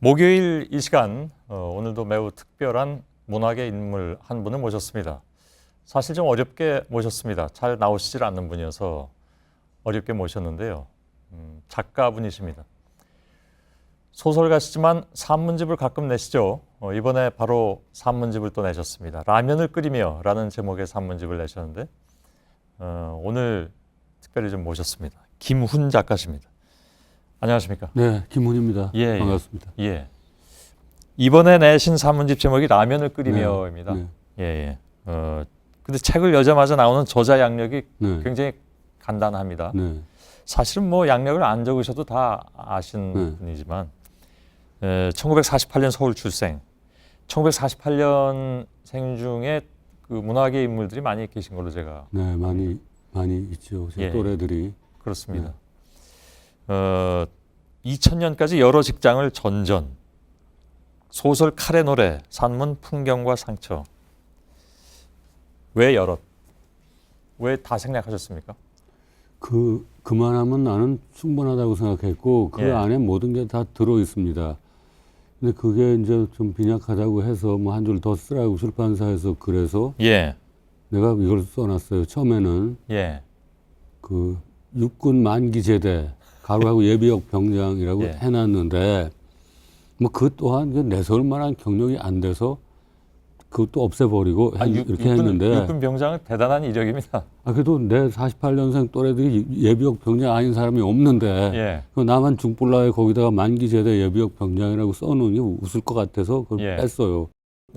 목요일 이 시간 오늘도 매우 특별한 문학의 인물 한 분을 모셨습니다. 사실 좀 어렵게 모셨습니다. 잘 나오시질 않는 분이어서 어렵게 모셨는데요. 작가분이십니다. 소설가시지만 산문집을 가끔 내시죠. 이번에 바로 산문집을 또 내셨습니다. 라면을 끓이며 라는 제목의 산문집을 내셨는데 오늘 특별히 좀 모셨습니다. 김훈 작가십니다. 안녕하십니까? 네, 김훈입니다. 예, 반갑습니다. 예. 이번에 내신 산문집 제목이 라면을 끓이며입니다. 네. 예. 근데 책을 여자마자 나오는 저자 양력이 네. 굉장히 간단합니다. 네. 사실은 뭐 양력을 안 적으셔도 다 아신 네. 분이지만 1948년 서울 출생. 1948년생 중에 그 문학의 인물들이 많이 계신 걸로 제가 네, 많이 있죠. 제 예. 또래들이. 그렇습니다. 2000년까지 여러 직장을 전전. 소설 칼의 노래, 산문 풍경과 상처. 왜 여럿? 왜 다 생략하셨습니까? 그만하면 나는 충분하다고 생각했고 그 예. 안에 모든 게 다 들어 있습니다. 근데 그게 이제 좀 빈약하다고 해서 뭐 한 줄 더 쓰라고 출판사에서 그래서 예. 내가 이걸 써놨어요. 처음에는 예. 그 육군 만기 제대 가로하고 예비역 병장이라고 예. 해놨는데 뭐 그 또한 내세울 만한 경력이 안 돼서 그것도 없애버리고 이렇게 했는데 육군 병장은 대단한 이력입니다. 그래도 내 48년생 또래들이 예비역 병장 아닌 사람이 없는데 예. 그 나만 중불나에 거기다가 만기 제대 예비역 병장이라고 써놓으니 웃을 것 같아서 그걸 예. 뺐어요.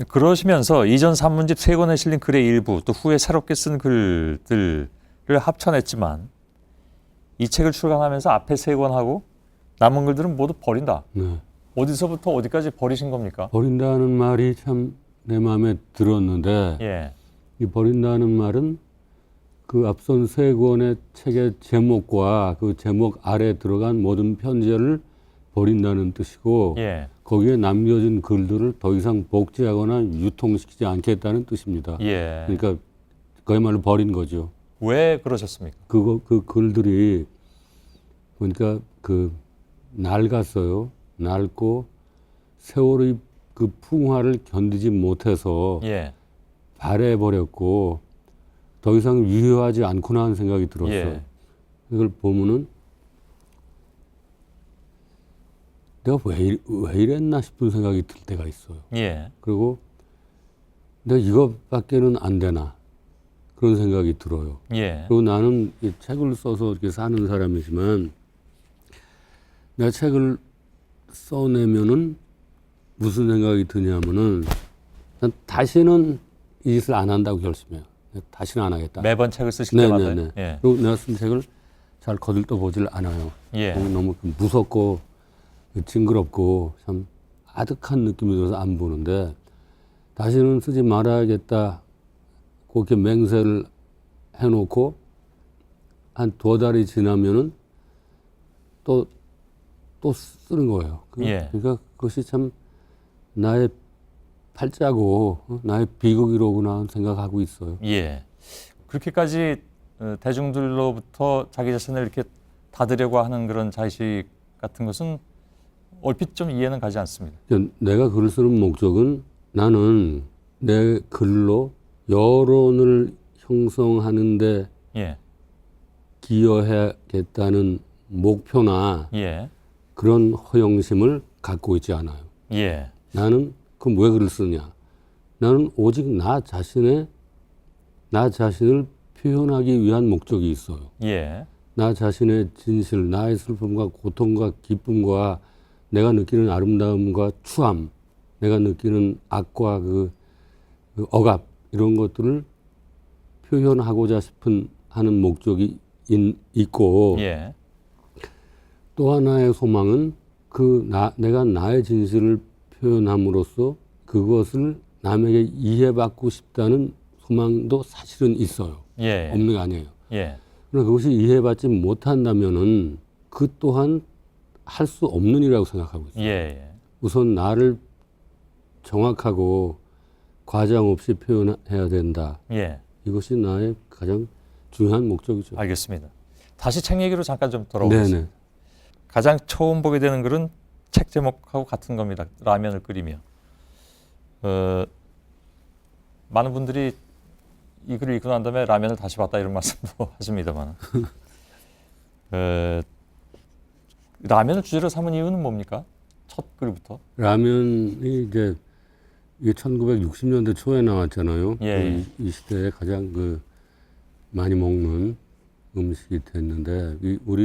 그러시면서 이전 산문집 3권에 실린 글의 일부 또 후에 새롭게 쓴 글들을 합쳐냈지만 이 책을 출간하면서 앞에 3권하고 남은 글들은 모두 버린다. 네. 어디서부터 어디까지 버리신 겁니까? 버린다는 말이 참 내 마음에 들었는데 예. 이 버린다는 말은 그 앞선 3권의 책의 제목과 그 제목 아래 들어간 모든 편지를 버린다는 뜻이고 예. 거기에 남겨진 글들을 더 이상 복제하거나 유통시키지 않겠다는 뜻입니다. 예. 그러니까 그야말로 버린 거죠. 왜 그러셨습니까? 그 글들이 보니까 낡았어요. 낡고 세월의 그 풍화를 견디지 못해서 예. 발해버렸고 더 이상 유효하지 않구나 하는 생각이 들었어요. 예. 이걸 보면은 내가 왜 이랬나 싶은 생각이 들 때가 있어요. 예. 그리고 내가 이것밖에는 안 되나 그런 생각이 들어요. 예. 그리고 나는 이 책을 써서 이렇게 사는 사람이지만 내가 책을 써내면은 무슨 생각이 드냐면은 난 다시는 이 짓을 안 한다고 결심해요. 다시는 안 하겠다. 매번 책을 쓰실 때마다. 네네네. 예. 그리고 내가 쓴 책을 잘 거들떠 보질 않아요. 예. 너무 무섭고 징그럽고 참 아득한 느낌이 들어서 안 보는데 다시는 쓰지 말아야겠다. 그렇게 맹세를 해놓고 한 2달이 지나면은 또 쓰는 거예요. 예. 그러니까 그것이 참 나의 팔자고 나의 비극이로구나 생각하고 있어요. 예. 그렇게까지 대중들로부터 자기 자신을 이렇게 닫으려고 하는 그런 자의식 같은 것은 얼핏 좀 이해는 가지 않습니다. 내가 글을 쓰는 목적은 나는 내 글로 여론을 형성하는데 예. 기여하겠다는 목표나 예. 그런 허영심을 갖고 있지 않아요. 예. 나는 그럼 왜 글을 쓰냐? 나는 오직 나 자신을 표현하기 위한 목적이 있어요. 예. 나 자신의 진실, 나의 슬픔과 고통과 기쁨과 내가 느끼는 아름다움과 추함, 내가 느끼는 악과 그 억압 이런 것들을 표현하고자 하는 목적이 있고 예. 또 하나의 소망은 내가 나의 진실을 표현함으로써 그것을 남에게 이해받고 싶다는 소망도 사실은 있어요. 예. 없는 게 아니에요. 예. 그러나 그것이 이해받지 못한다면은 그 또한 할 수 없는 일이라고 생각하고 있어요. 예. 우선 나를 정확하고 과장 없이 표현해야 된다. 예. 이것이 나의 가장 중요한 목적이죠. 알겠습니다. 다시 책 얘기로 잠깐 좀 돌아오겠습니다. 네네. 가장 처음 보게 되는 글은 책 제목하고 같은 겁니다. 라면을 끓이며. 많은 분들이 이 글을 읽고 난 다음에 라면을 다시 봤다 이런 말씀도 하십니다만 라면을 주제로 삼은 이유는 뭡니까? 첫 글부터. 라면이 이제 이게 1960년대 초에 나왔잖아요. 예. 이 시대에 가장 그 많이 먹는 음식이 됐는데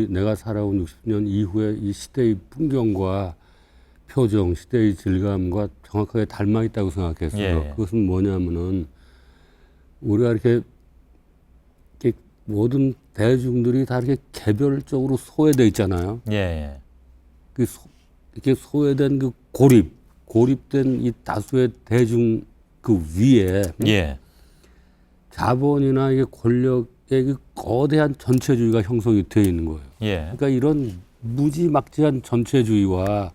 내가 살아온 60년 이후에 이 시대의 풍경과 표정, 시대의 질감과 정확하게 닮아 있다고 생각했어요. 예. 그것은 뭐냐면은 우리가 이렇게 모든 대중들이 다 이렇게 개별적으로 소외돼 있잖아요. 예. 이렇게 소외된 그 고립된 이 다수의 대중 그 위에 예. 자본이나 이게 권력의 그 거대한 전체주의가 형성이 되어 있는 거예요. 예. 그러니까 이런 무지막지한 전체주의와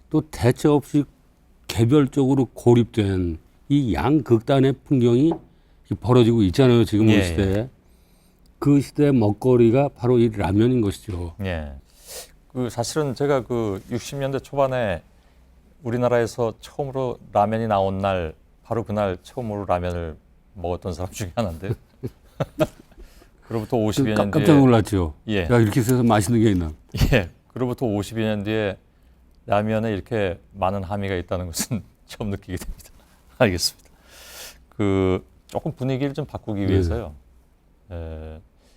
또 대체 없이 개별적으로 고립된 이 양극단의 풍경이 벌어지고 있잖아요. 지금 예, 우리 시대에. 그 시대의 먹거리가 바로 이 라면인 것이죠. 예. 그 사실은 제가 그 60년대 초반에 우리나라에서 처음으로 라면이 나온 날 바로 그날 처음으로 라면을 먹었던 사람 중에 하나인데. 그로부터 50여 년 뒤에 깜짝 놀랐죠. 예. 야, 이렇게 해서 맛있는 게 있나? 예. 그로부터 50여 년 뒤에 라면에 이렇게 많은 함의가 있다는 것은 처음 느끼게 됩니다. 알겠습니다. 그 조금 분위기를 좀 바꾸기 위해서요.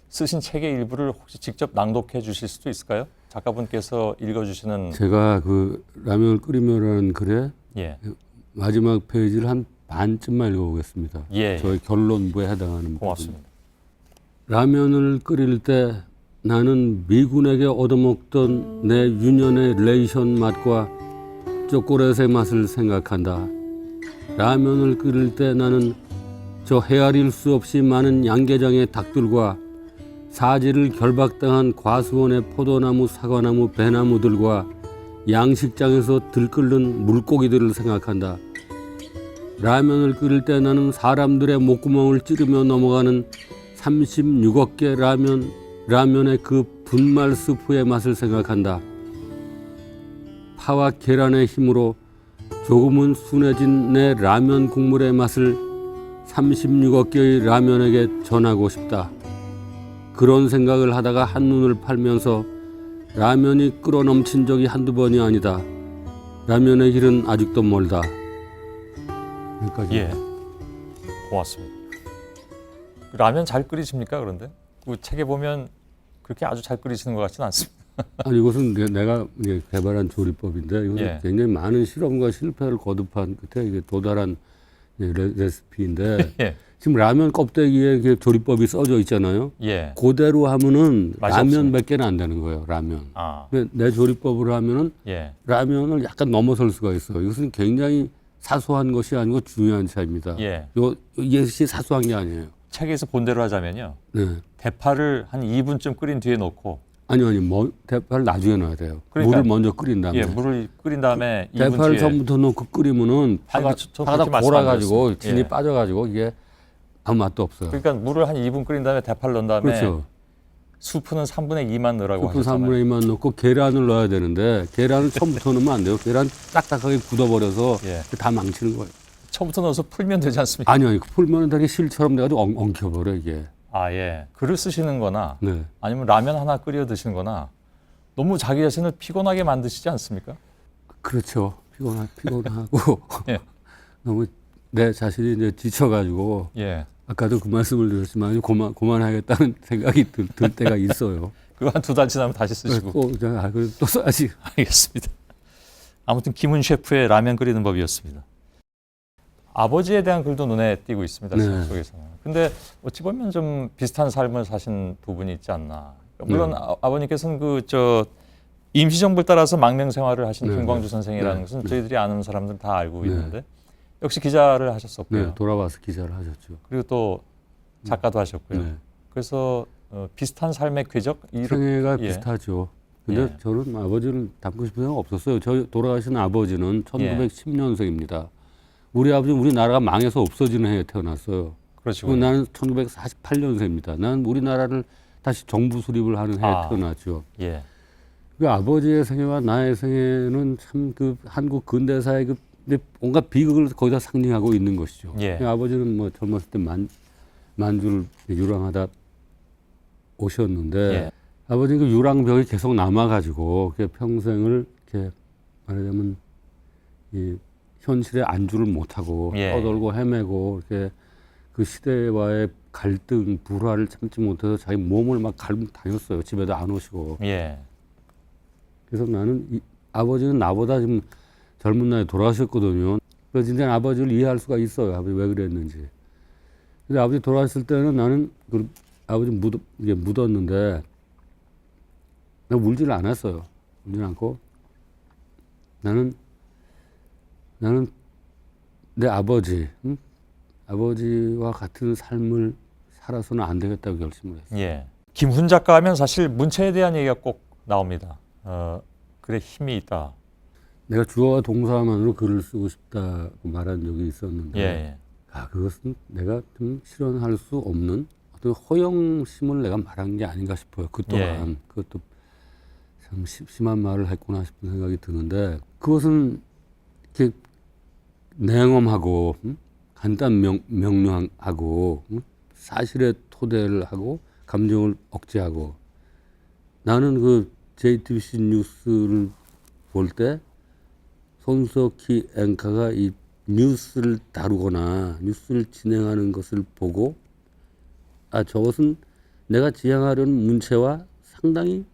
쓰신 책의 일부를 혹시 직접 낭독해 주실 수도 있을까요? 작가분께서 읽어주시는. 제가 그 라면을 끓이며라는 글에 예. 마지막 페이지를 한 반쯤만 읽어보겠습니다. 예. 저의 결론부에 해당하는 고맙습니다. 부분. 라면을 끓일 때 나는 미군에게 얻어먹던 내 유년의 레이션 맛과 초콜릿의 맛을 생각한다. 라면을 끓일 때 나는 저 헤아릴 수 없이 많은 양계장의 닭들과 사지를 결박당한 과수원의 포도나무, 사과나무, 배나무들과 양식장에서 들끓는 물고기들을 생각한다. 라면을 끓일 때 나는 사람들의 목구멍을 찌르며 넘어가는 36억 개 라면의 그 분말 스프의 맛을 생각한다. 파와 계란의 힘으로 조금은 순해진 내 라면 국물의 맛을 36억 개의 라면에게 전하고 싶다. 그런 생각을 하다가 한눈을 팔면서 라면이 끓어넘친 적이 한두 번이 아니다. 라면의 길은 아직도 멀다. 여기까지. 예. 고맙습니다. 라면 잘 끓이십니까? 그런데 그 책에 보면 그렇게 아주 잘 끓이시는 것 같지는 않습니다. 아니 이것은 내가 개발한 조리법인데 이것은 예. 굉장히 많은 실험과 실패를 거듭한 끝에 이게 도달한 레시피인데 예. 지금 라면 껍데기에 이렇게 조리법이 써져 있잖아요. 예. 그대로 하면은 맛이 라면 없습니다. 몇 개는 안 되는 거예요. 라면. 아. 근데 내 조리법으로 하면은 예. 라면을 약간 넘어설 수가 있어요. 이것은 굉장히 사소한 것이 아니고 중요한 차이입니다. 예. 이것이 사소한 게 아니에요. 책에서 본대로 하자면요. 네. 대파를 한 2분쯤 끓인 뒤에 넣고. 아니 대파를 나중에 넣어야 돼요. 그러니까, 물을 먼저 끓인 다음에. 예, 물을 끓인 다음에 2분 대파를 뒤에. 처음부터 넣고 끓이면은 파가 저 파가 그렇게 다 말씀 안 골아가지고 드렸습니다. 진이 예. 빠져가지고 이게 아무 맛도 없어요. 그러니까 물을 한 2분 끓인 다음에 대파를 넣은 다음에 그렇죠. 수프는 3분의 2만 넣으라고 수프 하셨잖아요. 3분의 2만 넣고 계란을 넣어야 되는데 계란을 처음부터 넣으면 안 돼요. 계란 딱딱하게 굳어버려서 예. 다 망치는 거예요. 처음부터 넣어서 풀면 되지 않습니까? 아니 풀면은 되게 실처럼 돼가지고 엉켜버려 이게. 아, 예. 글을 쓰시는 거나 네. 아니면 라면 하나 끓여 드시는 거나 너무 자기 자신을 피곤하게 만드시지 않습니까? 그렇죠. 피곤하고 예. 너무 내 자신이 이제 지쳐가지고 예. 아까도 그 말씀을 드렸지만 그만하겠다는 생각이 들 때가 있어요. 그거 한 2달 지나면 다시 쓰시고. 그래도 또 써야지. 알겠습니다. 아무튼 김훈 셰프의 라면 끓이는 법이었습니다. 아버지에 대한 글도 눈에 띄고 있습니다. 네. 책 속에서는. 근데 어찌 보면 좀 비슷한 삶을 사신 두 분이 있지 않나. 물론 네. 아버님께서는 임시정부를 따라서 망명 생활을 하신 네, 김광주 네. 선생이라는 네, 것은 네. 저희들이 아는 사람들 다 알고 네. 있는데 역시 기자를 하셨었고요. 네, 돌아와서 기자를 하셨죠. 그리고 또 작가도 하셨고요. 네. 그래서 비슷한 삶의 궤적 생애가 예. 비슷하죠. 근데 예. 저는 아버지를 닮고 싶은 생각 없었어요. 저희 돌아가신 아버지는 예. 1910년생입니다. 우리 아버지는 우리나라가 망해서 없어지는 해에 태어났어요. 그러시고 그리고 나는 1948년생입니다. 나는 우리나라를 다시 정부 수립을 하는 해에 아. 태어났죠. 예. 그 아버지의 생애와 나의 생애는 참 그 한국 근대사의 그 온갖 비극을 거기다 상징하고 있는 것이죠. 예. 그 아버지는 뭐 젊었을 때 만주를 유랑하다 오셨는데 예. 아버지는 그 유랑병이 계속 남아가지고 평생을 이렇게 말하자면 이 현실에 안주를 못하고 예. 떠돌고 헤매고 이렇게 그 시대와의 갈등, 불화를 참지 못해서 자기 몸을 막 갈고 다녔어요. 집에도 안 오시고. 예. 그래서 나는 아버지는 나보다 좀 젊은 나이에 돌아가셨거든요. 그래서 진짜 아버지를 이해할 수가 있어요. 아버지 왜 그랬는지. 근데 아버지 돌아가셨을 때는 나는 그 아버지 이게 묻었는데 내가 울지를 않았어요. 울지는 않고 나는 내 아버지, 응? 아버지와 같은 삶을 살아서는 안 되겠다고 결심을 했어요. 예. 김훈 작가 하면 사실 문체에 대한 얘기가 꼭 나옵니다. 글에 힘이 있다. 내가 주어와 동사만으로 글을 쓰고 싶다고 말한 적이 있었는데 예. 그것은 내가 좀 실현할 수 없는 어떤 허영심을 내가 말한 게 아닌가 싶어요. 그 또한 그것도 참 심한 말을 했구나 싶은 생각이 드는데 그것은 이렇게 냉엄하고 간단 명료하고 사실에 토대를 하고 감정을 억제하고 나는 그 JTBC 뉴스를 볼 때 손석희 앵커가 이 뉴스를 다루거나 뉴스를 진행하는 것을 보고 저것은 내가 지향하려는 문체와 상당히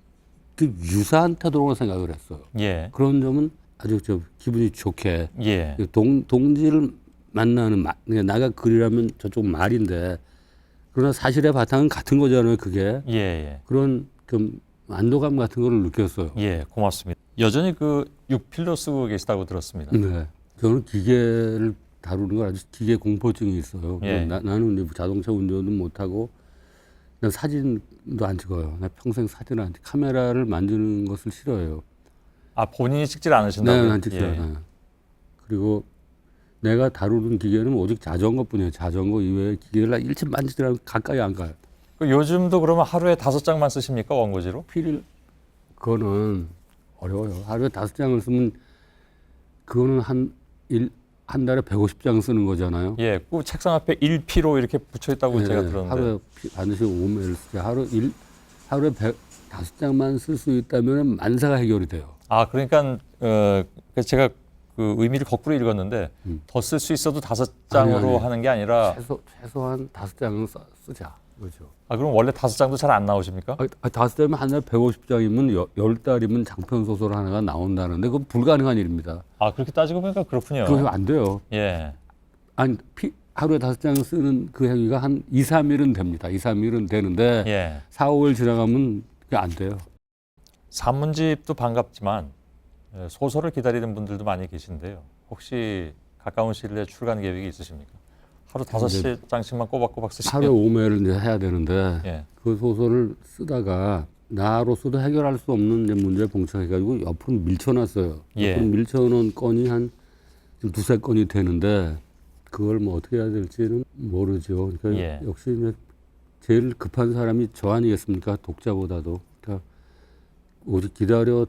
그 유사한 태도로 생각을 했어요. 예. 그런 점은 아주 기분이 좋게 예. 동지를 만나는 나가 글이라면 저쪽 말인데 그러나 사실의 바탕은 같은 거잖아요. 그게 예. 그런 좀 안도감 같은 거를 느꼈어요. 예. 고맙습니다. 여전히 그 6필로 쓰고 계시다고 들었습니다. 네, 저는 기계를 다루는 걸 아주 기계 공포증이 있어요. 예. 나는 이제 자동차 운전도 못하고 난 사진도 안 찍어요. 나 평생 사진을 안 찍. 카메라를 만지는 것을 싫어해요. 본인이 찍질 않으신다고요? 네, 안 찍어요. 네. 그리고 내가 다루는 기계는 오직 자전거뿐이에요. 자전거 이외의 기계를 일체 만지지 않고 가까이 안 가요. 요즘도 그러면 하루에 5장만 쓰십니까? 원고지로? 그거는 어려워요. 하루에 5장을 쓰면 그거는 한 달에 150장 쓰는 거잖아요. 예, 꼭 책상 앞에 1피로 이렇게 붙여 있다고 제가 들었는데. 하루에 반드시 5매를 쓰지. 하루에 5장만 쓸 수 있다면 만사가 해결이 돼요. 그러니까 제가 그 의미를 거꾸로 읽었는데 더 쓸 수 있어도 5장으로 아니. 하는 게 아니라 최소한 5장은 쓰자. 그렇죠. 그럼 원래 5장도 잘 안 나오십니까? 5장이면 한 달에 150장이면 10달이면 장편 소설 하나가 나온다는데 그건 불가능한 일입니다. 그렇게 따지고 보니까 그렇군요. 그거 안 돼요. 예. 하루에 5장 쓰는 그 행위가 한 2, 3일은 됩니다. 2, 3일은 되는데 예. 4, 5일 지나가면 그게 안 돼요. 산문집도 반갑지만 소설을 기다리는 분들도 많이 계신데요. 혹시 가까운 시일 내에 출간 계획이 있으십니까? 하루 5장씩만 꼬박꼬박 쓰시면 하루에 5매를 이제 해야 되는데 예. 그 소설을 쓰다가 나로서도 해결할 수 없는 이제 문제에 봉착해가지고 옆으로 밀쳐놨어요. 예. 옆으로 밀쳐놓은 건이 한 지금 2, 3건이 되는데 그걸 뭐 어떻게 해야 될지는 모르죠. 그러니까 예. 역시 이제 제일 급한 사람이 저 아니겠습니까? 독자보다도. 그러니까 오직 기다려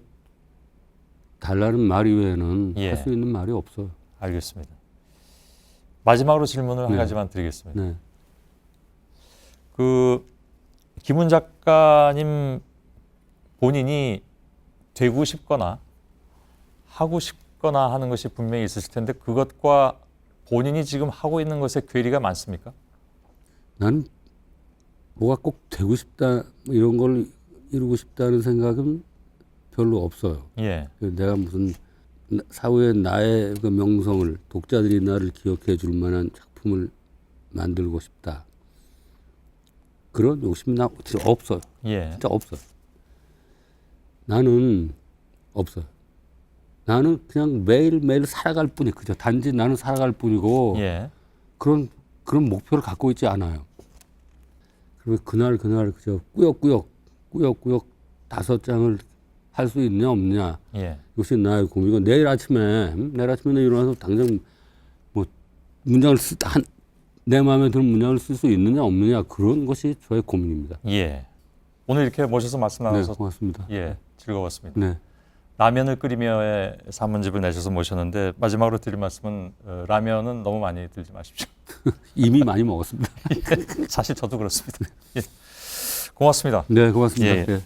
달라는 말 이외에는 예. 할 수 있는 말이 없어요. 알겠습니다. 마지막으로 질문을 한 네. 가지만 드리겠습니다. 네. 그 김훈 작가님 본인이 되고 싶거나 하고 싶거나 하는 것이 분명히 있으실 텐데 그것과 본인이 지금 하고 있는 것에 괴리가 많습니까? 나는 뭐가 꼭 되고 싶다 이런 걸 이루고 싶다는 생각은 별로 없어요. 예. 내가 무슨 사후에 나의 그 명성을 독자들이 나를 기억해 줄 만한 작품을 만들고 싶다. 그런 욕심이 나 진짜 없어요. 예. 진짜 없어요. 나는 없어요. 나는 그냥 매일매일 살아갈 뿐이 그죠. 단지 나는 살아갈 뿐이고 예. 그런 목표를 갖고 있지 않아요. 그리고 그날 그저 꾸역꾸역 5장을 할 수 있냐 없냐. 예. 이것이 나의 고민이고 내일 아침에 일어나서 당장 뭐 문장을 내 마음에 드는 문장을 쓸 수 있느냐 없느냐 그런 것이 저의 고민입니다. 예. 오늘 이렇게 모셔서 말씀 네, 나눠서 고맙습니다. 예. 즐거웠습니다. 네. 라면을 끓이며의 산문집을 내셔서 모셨는데 마지막으로 드릴 말씀은 라면은 너무 많이 들지 마십시오. 이미 많이 먹었습니다. 사실 저도 그렇습니다. 예. 고맙습니다. 네, 고맙습니다. 예. 예.